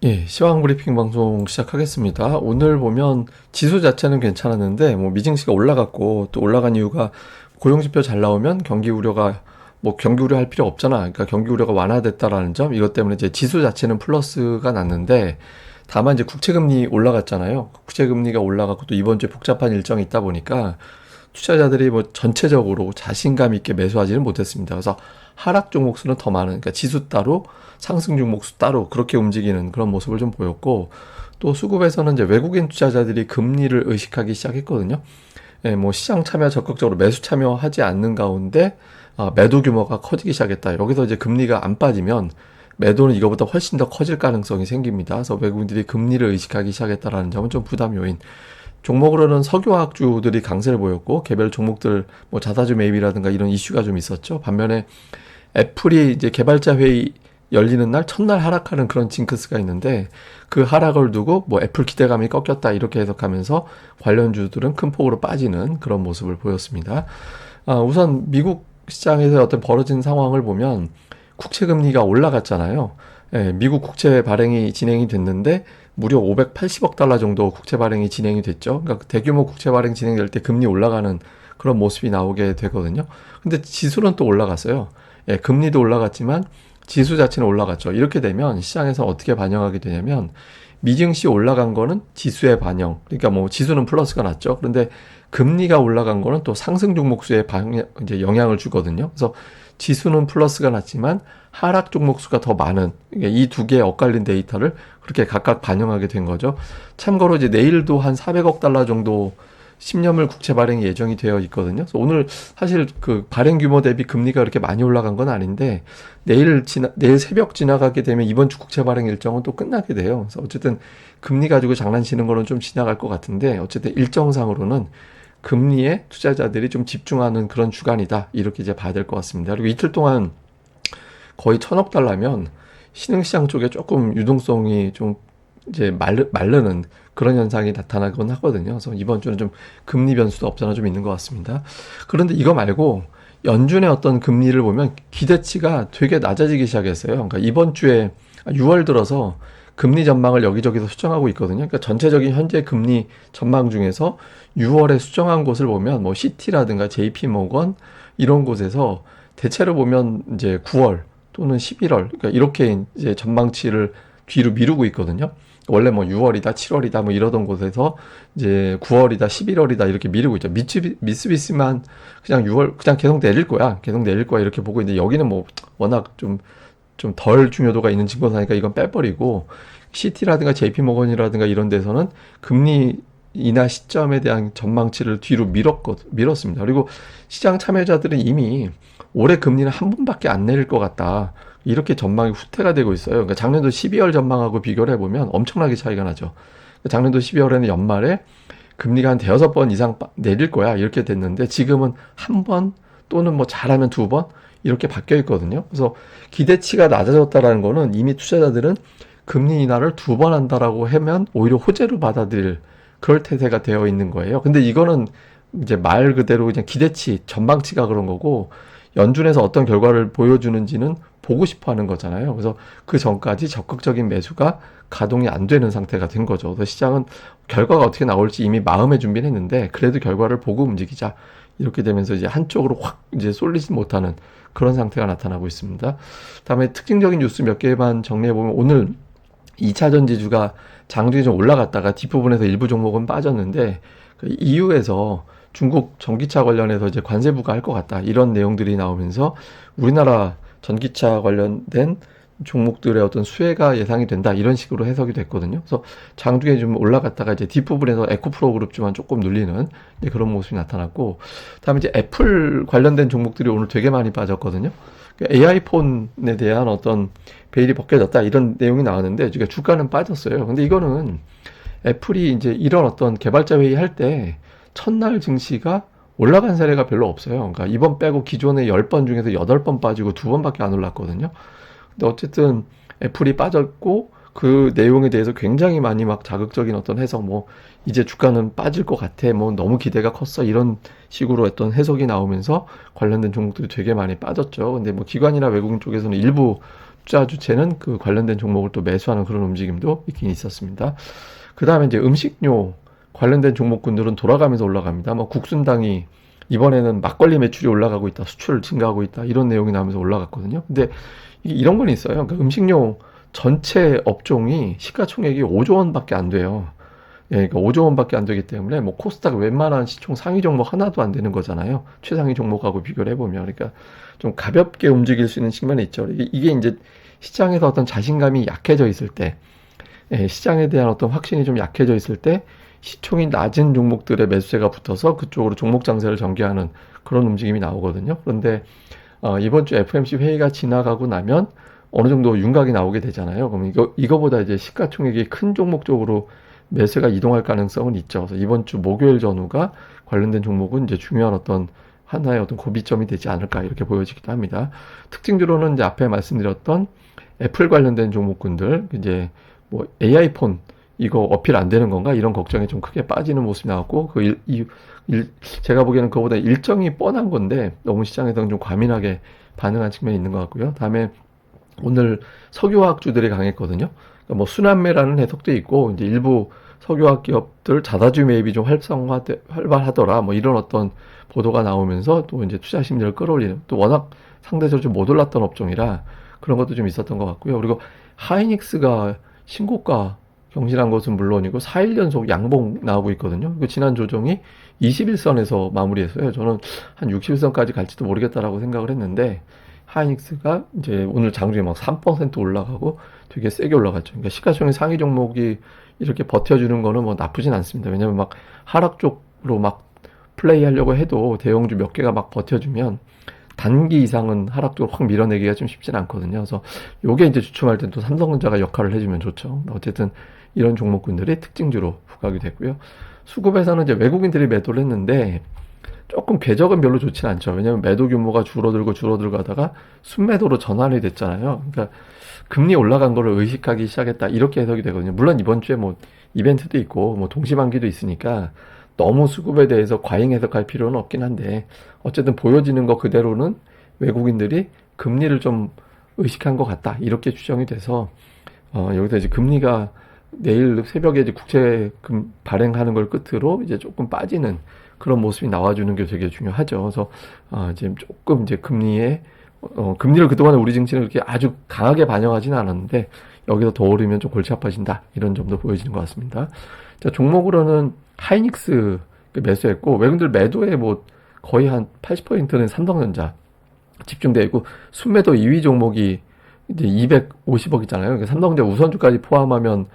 예, 시황 브리핑 방송 시작하겠습니다. 오늘 보면 지수 자체는 괜찮았는데 뭐 미증시가 올라갔고 또 올라간 이유가 고용지표 잘 나오면 경기 우려가 경기 우려할 필요 없잖아. 그러니까 경기 우려가 완화됐다라는 점 이것 때문에 이제 지수 자체는 플러스가 났는데 다만 이제 국채금리 올라갔잖아요. 국채금리가 올라갔고 또 이번 주에 복잡한 일정이 있다 보니까 투자자들이 뭐 전체적으로 자신감 있게 매수하지는 못했습니다. 그래서 하락 종목수는 더 많은, 그러니까 지수 따로 상승 종목수 따로 그렇게 움직이는 그런 모습을 좀 보였고, 또 수급에서는 이제 외국인 투자자들이 금리를 의식하기 시작했거든요. 예, 뭐 시장 참여 적극적으로 매수 참여하지 않는 가운데 매도 규모가 커지기 시작했다. 여기서 이제 금리가 안 빠지면 매도는 이거보다 훨씬 더 커질 가능성이 생깁니다. 그래서 외국인들이 금리를 의식하기 시작했다라는 점은 좀 부담 요인. 종목으로는 석유화학주들이 강세를 보였고 개별 종목들 뭐 자사주 매입이라든가 이런 이슈가 좀 있었죠. 반면에 애플이 이제 개발자 회의 열리는 날 첫날 하락하는 그런 징크스가 있는데 그 하락을 두고 뭐 애플 기대감이 꺾였다 이렇게 해석하면서 관련주들은 큰 폭으로 빠지는 그런 모습을 보였습니다. 우선 미국 시장에서 어떤 벌어진 상황을 보면 국채 금리가 올라갔잖아요. 예, 미국 국채 발행이 진행이 됐는데 무려 580억 달러 정도 국채 발행이 진행이 됐죠. 그러니까 대규모 국채 발행 진행될 때 금리 올라가는 그런 모습이 나오게 되거든요. 근데 지수는 또 올라갔어요. 예, 금리도 올라갔지만 지수 자체는 올라갔죠. 이렇게 되면 시장에서 어떻게 반영하게 되냐면 미증시 올라간 거는 지수의 반영. 그러니까 뭐 지수는 플러스가 났죠. 그런데 금리가 올라간 거는 또 상승 종목수에 이제 영향을 주거든요. 그래서 지수는 플러스가 났지만 하락 종목수가 더 많은 이 두 개의 엇갈린 데이터를 그렇게 각각 반영하게 된 거죠. 참고로 이제 내일도 한 400억 달러 정도 10년물 국채 발행이 예정이 되어 있거든요. 그래서 오늘 사실 그 발행 규모 대비 금리가 그렇게 많이 올라간 건 아닌데 내일 새벽 지나가게 되면 이번 주 국채 발행 일정은 또 끝나게 돼요. 그래서 어쨌든 금리 가지고 장난치는 거는 좀 지나갈 것 같은데 어쨌든 일정상으로는 금리에 투자자들이 좀 집중하는 그런 주간이다. 이렇게 이제 봐야 될 것 같습니다. 그리고 이틀 동안 거의 1,000억 달러면 신흥시장 쪽에 조금 유동성이 좀 이제 마르는 그런 현상이 나타나곤 하거든요. 그래서 이번 주는 좀 금리 변수도 없잖아 좀 있는 것 같습니다. 그런데 이거 말고 연준의 어떤 금리를 보면 기대치가 되게 낮아지기 시작했어요. 그러니까 이번 주에 6월 들어서 금리 전망을 여기저기서 수정하고 있거든요. 그러니까 전체적인 현재 금리 전망 중에서 6월에 수정한 곳을 보면 뭐 시티라든가 JP 모건 이런 곳에서 대체로 보면 이제 9월 또는 11월 그러니까 이렇게 이제 전망치를 뒤로 미루고 있거든요. 원래 뭐 6월이다, 7월이다 뭐 이러던 곳에서 이제 9월이다, 11월이다 이렇게 미루고 있죠. 미쓰비시만 그냥 6월 그냥 계속 내릴 거야. 계속 내릴 거야 이렇게 보고 있는데 여기는 뭐 워낙 좀 덜 중요도가 있는 증권사니까 이건 빼버리고 시티라든가 JP모건이라든가 이런 데서는 금리 인하 시점에 대한 전망치를 뒤로 밀었습니다. 그리고 시장 참여자들은 이미 올해 금리는 한 번밖에 안 내릴 것 같다. 이렇게 전망이 후퇴가 되고 있어요. 그러니까 작년도 12월 전망하고 비교를 해보면 엄청나게 차이가 나죠. 작년도 12월에는 연말에 금리가 한 대여섯 번 이상 내릴 거야. 이렇게 됐는데 지금은 한 번 또는 뭐 잘하면 두 번 이렇게 바뀌어 있거든요. 그래서 기대치가 낮아졌다라는 거는 이미 투자자들은 금리 인하를 두 번 한다라고 하면 오히려 호재로 받아들일 그럴 태세가 되어 있는 거예요. 근데 이거는 이제 말 그대로 그냥 기대치, 전망치가 그런 거고 연준에서 어떤 결과를 보여주는지는 보고 싶어 하는 거잖아요. 그래서 그 전까지 적극적인 매수가 가동이 안 되는 상태가 된 거죠. 그래서 시장은 결과가 어떻게 나올지 이미 마음의 준비는 했는데 그래도 결과를 보고 움직이자. 이렇게 되면서 이제 한쪽으로 확 이제 쏠리지 못하는 그런 상태가 나타나고 있습니다. 다음에 특징적인 뉴스 몇 개만 정리해 보면 오늘 2차 전지주가 장중에 좀 올라갔다가 뒷부분에서 일부 종목은 빠졌는데 그 EU에서 중국 전기차 관련해서 이제 관세 부과할 것 같다 이런 내용들이 나오면서 우리나라 전기차 관련된 종목들의 어떤 수혜가 예상이 된다 이런 식으로 해석이 됐거든요. 그래서 장중에 좀 올라갔다가 이제 뒷부분에서 에코프로 그룹주만 조금 눌리는 그런 모습이 나타났고, 다음에 이제 애플 관련된 종목들이 오늘 되게 많이 빠졌거든요. AI 폰에 대한 어떤 베일이 벗겨졌다 이런 내용이 나왔는데 주가는 빠졌어요. 근데 이거는 애플이 이제 이런 어떤 개발자 회의 할 때 첫날 증시가 올라간 사례가 별로 없어요. 그러니까 이번 빼고 기존의 10번 중에서 8번 빠지고 2번밖에 안 올랐거든요. 근데 어쨌든 애플이 빠졌고 그 내용에 대해서 굉장히 많이 막 자극적인 어떤 해석, 뭐 이제 주가는 빠질 것 같아, 뭐 너무 기대가 컸어 이런 식으로 어떤 해석이 나오면서 관련된 종목들이 되게 많이 빠졌죠. 근데 뭐 기관이나 외국인 쪽에서는 일부 투자 주체는 그 관련된 종목을 또 매수하는 그런 움직임도 있긴 있었습니다. 그 다음에 이제 음식료 관련된 종목군들은 돌아가면서 올라갑니다. 뭐 국순당이 이번에는 막걸리 매출이 올라가고 있다, 수출 증가하고 있다, 이런 내용이 나오면서 올라갔거든요. 근데 이런 건 있어요. 그러니까 음식료 전체 업종이 시가총액이 5조 원밖에 안 돼요. 예, 그러니까 5조 원밖에 안 되기 때문에 뭐 코스닥 웬만한 시총 상위 종목 하나도 안 되는 거잖아요. 최상위 종목하고 비교를 해보면. 그러니까 좀 가볍게 움직일 수 있는 측면이 있죠. 이게 이제 시장에서 어떤 자신감이 약해져 있을 때, 예, 시장에 대한 어떤 확신이 좀 약해져 있을 때 시총이 낮은 종목들의 매수세가 붙어서 그쪽으로 종목 장세를 전개하는 그런 움직임이 나오거든요. 그런데 이번 주 FMC 회의가 지나가고 나면 어느 정도 윤곽이 나오게 되잖아요. 그럼 이거보다 이제 시가총액이 큰 종목 쪽으로 매수가 이동할 가능성은 있죠. 그래서 이번 주 목요일 전후가 관련된 종목은 이제 중요한 어떤 하나의 어떤 고비점이 되지 않을까 이렇게 보여지기도 합니다. 특징주로는 이제 앞에 말씀드렸던 애플 관련된 종목군들, 이제 뭐 AI 폰 이거 어필 안 되는 건가 이런 걱정이 좀 크게 빠지는 모습이 나왔고, 제가 보기에는 그거보다 일정이 뻔한 건데 너무 시장에서는 좀 과민하게 반응한 측면이 있는 것 같고요. 다음에 오늘 석유화학주들이 강했거든요. 그러니까 뭐 순환매라는 해석도 있고, 이제 일부 석유화학 기업들 자사주 매입이 좀 활발하더라, 뭐 이런 어떤 보도가 나오면서 또 이제 투자 심리를 끌어올리는, 또 워낙 상대적으로 좀 못 올랐던 업종이라 그런 것도 좀 있었던 것 같고요. 그리고 하이닉스가 신고가 경신한 것은 물론이고 4일 연속 양봉 나오고 있거든요. 그 지난 조정이 21선에서 마무리했어요. 저는 한 61선까지 갈지도 모르겠다라고 생각을 했는데, 하이닉스가 이제 오늘 장중에 막 3% 올라가고 되게 세게 올라갔죠. 그러니까 시가총액 상위 종목이 이렇게 버텨주는 거는 뭐 나쁘진 않습니다. 왜냐면 막 하락 쪽으로 막 플레이 하려고 해도 대형주 몇 개가 막 버텨주면 단기 이상은 하락 쪽으로 확 밀어내기가 좀 쉽진 않거든요. 그래서 요게 이제 주춤할 때 또 삼성전자가 역할을 해주면 좋죠. 어쨌든 이런 종목군들이 특징주로 부각이 됐고요. 수급에서는 이제 외국인들이 매도를 했는데 조금 궤적은 별로 좋진 않죠. 왜냐하면 매도 규모가 줄어들고 가다가 순매도로 전환이 됐잖아요. 그러니까 금리 올라간 거를 의식하기 시작했다, 이렇게 해석이 되거든요. 물론 이번 주에 뭐 이벤트도 있고 뭐 동시반기도 있으니까 너무 수급에 대해서 과잉 해석할 필요는 없긴 한데, 어쨌든 보여지는 거 그대로는 외국인들이 금리를 좀 의식한 것 같다, 이렇게 추정이 돼서 여기서 이제 금리가 내일 새벽에 이제 국채금 발행하는 걸 끝으로 이제 조금 빠지는 그런 모습이 나와주는 게 되게 중요하죠. 그래서 지금 조금 이제 금리를 그동안에 우리 증시는 그렇게 아주 강하게 반영하지는 않았는데 여기서 더 오르면 좀 골치 아파진다, 이런 점도 보여지는 것 같습니다. 자, 종목으로는 하이닉스 매수했고, 외국인들 매도에 뭐 거의 한 80%는 삼성전자 집중되어 있고, 순매도 2위 종목이 이제 250억이잖아요. 그러니까 삼성전자 우선주까지 포함하면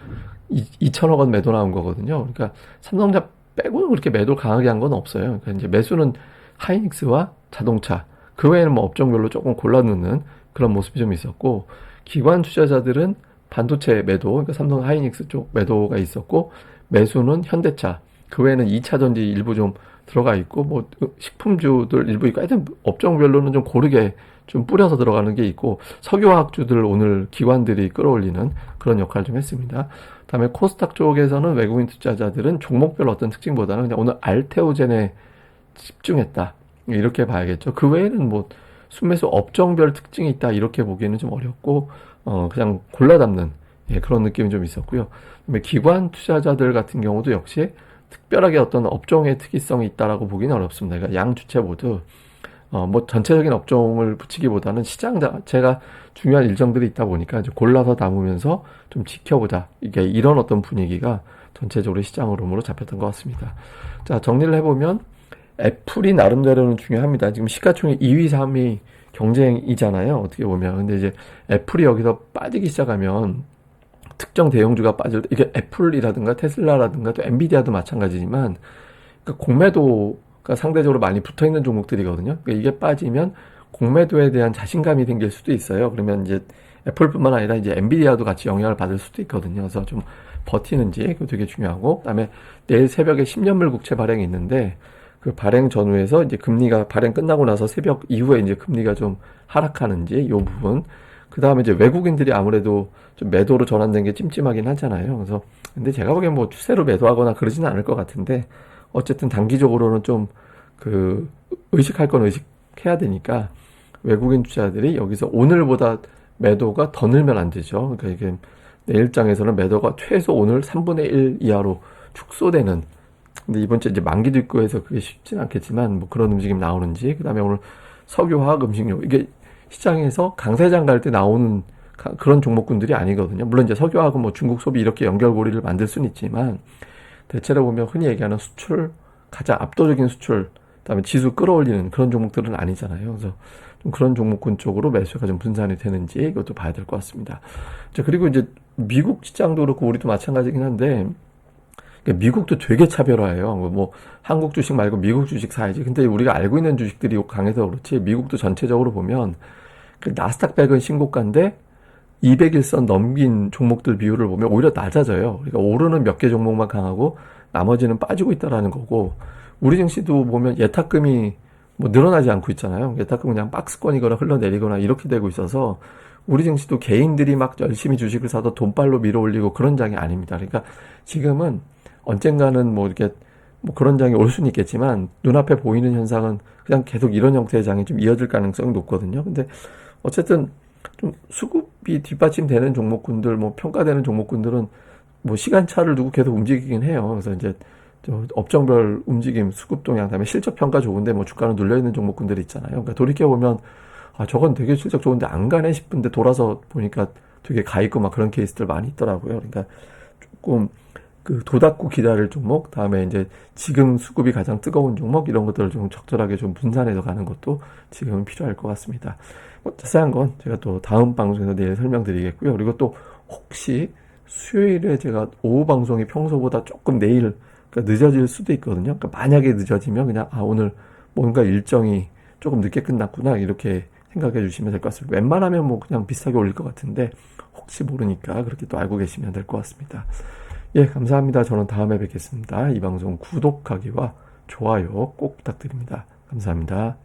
2천억 원 매도 나온 거거든요. 그러니까 삼성전자 빼고는 그렇게 매도 강하게 한 건 없어요. 그러니까 이제 매수는 하이닉스와 자동차, 그 외에는 뭐 업종별로 조금 골라 넣는 그런 모습이 좀 있었고, 기관 투자자들은 반도체 매도, 그러니까 삼성 하이닉스 쪽 매도가 있었고, 매수는 현대차, 그 외에는 2차 전지 일부 좀 들어가 있고, 뭐 식품주들 일부 있고, 하여튼 업종별로는 좀 고르게 좀 뿌려서 들어가는 게 있고, 석유화학주들 오늘 기관들이 끌어올리는 그런 역할을 좀 했습니다. 다음에 코스닥 쪽에서는 외국인 투자자들은 종목별 어떤 특징보다는 그냥 오늘 알테오젠에 집중했다, 이렇게 봐야겠죠. 그 외에는 뭐 순매수 업종별 특징이 있다, 이렇게 보기에는 좀 어렵고, 그냥 골라 담는, 예, 그런 느낌이 좀 있었고요. 그다음에 기관 투자자들 같은 경우도 역시 특별하게 어떤 업종의 특이성이 있다라고 보기는 어렵습니다. 그러니까 양 주체 모두 뭐 전체적인 업종을 붙이기보다는 시장 자체가 중요한 일정들이 있다 보니까 이제 골라서 담으면서 좀 지켜보자, 이게 이런 어떤 분위기가 전체적으로 시장 흐름으로 잡혔던 것 같습니다. 자, 정리를 해보면 애플이 나름대로는 중요합니다. 지금 시가총액 2위, 3위 경쟁이잖아요, 어떻게 보면. 근데 이제 애플이 여기서 빠지기 시작하면 특정 대형주가 빠질 때, 이게 애플이라든가 테슬라라든가 또 엔비디아도 마찬가지지만, 그러니까 공매도가 상대적으로 많이 붙어 있는 종목들이거든요. 그러니까 이게 빠지면 공매도에 대한 자신감이 생길 수도 있어요. 그러면 이제 애플뿐만 아니라 이제 엔비디아도 같이 영향을 받을 수도 있거든요. 그래서 좀 버티는지 그거 되게 중요하고, 그다음에 내일 새벽에 10년물 국채 발행이 있는데, 그 발행 전후에서 이제 금리가 발행 끝나고 나서 새벽 이후에 이제 금리가 좀 하락하는지, 요 부분. 그 다음에 이제 외국인들이 아무래도 좀 매도로 전환된 게 찜찜하긴 하잖아요. 그래서 근데 제가 보기엔 뭐 추세로 매도하거나 그러지는 않을 것 같은데, 어쨌든 단기적으로는 좀 의식할 건 의식해야 되니까 외국인 투자들이 여기서 오늘보다 매도가 더 늘면 안 되죠. 그러니까 이게 내일장에서는 매도가 최소 오늘 3분의 1 이하로 축소되는, 근데 이번 주에 이제 만기도 있고 해서 그게 쉽진 않겠지만 뭐 그런 움직임 나오는지, 그 다음에 오늘 석유화학 음식료, 이게 시장에서 강세장 갈 때 나오는 그런 종목군들이 아니거든요. 물론 이제 석유화학은 뭐 중국 소비 이렇게 연결고리를 만들 수는 있지만, 대체로 보면 흔히 얘기하는 수출, 가장 압도적인 수출, 그다음에 지수 끌어올리는 그런 종목들은 아니잖아요. 그래서 좀 그런 종목군 쪽으로 매수가 좀 분산이 되는지 이것도 봐야 될 것 같습니다. 자, 그리고 이제 미국 시장도 그렇고 우리도 마찬가지긴 한데, 미국도 되게 차별화해요. 뭐 한국 주식 말고 미국 주식 사야지. 근데 우리가 알고 있는 주식들이 강해서 그렇지, 미국도 전체적으로 보면 그 나스닥 100은 신고가인데 200일선 넘긴 종목들 비율을 보면 오히려 낮아져요. 그러니까 오르는 몇 개 종목만 강하고 나머지는 빠지고 있다라는 거고, 우리 증시도 보면 예탁금이 뭐 늘어나지 않고 있잖아요. 예탁금 그냥 박스권이거나 흘러내리거나 이렇게 되고 있어서 우리 증시도 개인들이 막 열심히 주식을 사서 돈발로 밀어 올리고 그런 장이 아닙니다. 그러니까 지금은 언젠가는 뭐 이렇게 뭐 그런 장이 올 수는 있겠지만, 눈앞에 보이는 현상은 그냥 계속 이런 형태의 장이 좀 이어질 가능성이 높거든요. 근데 어쨌든 좀 수급이 뒷받침되는 종목군들, 뭐 평가되는 종목군들은 뭐 시간차를 두고 계속 움직이긴 해요. 그래서 이제 저 업종별 움직임, 수급 동향, 그다음에 실적 평가 좋은데 뭐 주가는 눌려 있는 종목군들이 있잖아요. 그러니까 돌이켜 보면 아, 저건 되게 실적 좋은데 안 가네 싶은데 돌아서 보니까 되게 가 있고 막 그런 케이스들 많이 있더라고요. 그러니까 조금 그 도닫고 기다릴 종목, 다음에 이제 지금 수급이 가장 뜨거운 종목, 이런 것들을 좀 적절하게 좀 분산해서 가는 것도 지금은 필요할 것 같습니다. 뭐 자세한 건 제가 또 다음 방송에서 내일 설명드리겠고요. 그리고 또 혹시 수요일에 제가 오후 방송이 평소보다 조금 내일 그러니까 늦어질 수도 있거든요. 그러니까 만약에 늦어지면 그냥 아, 오늘 뭔가 일정이 조금 늦게 끝났구나 이렇게 생각해 주시면 될 것 같습니다. 웬만하면 뭐 그냥 비슷하게 올릴 것 같은데 혹시 모르니까 그렇게 또 알고 계시면 될 것 같습니다. 예, 감사합니다. 저는 다음에 뵙겠습니다. 이 방송 구독하기와 좋아요 꼭 부탁드립니다. 감사합니다.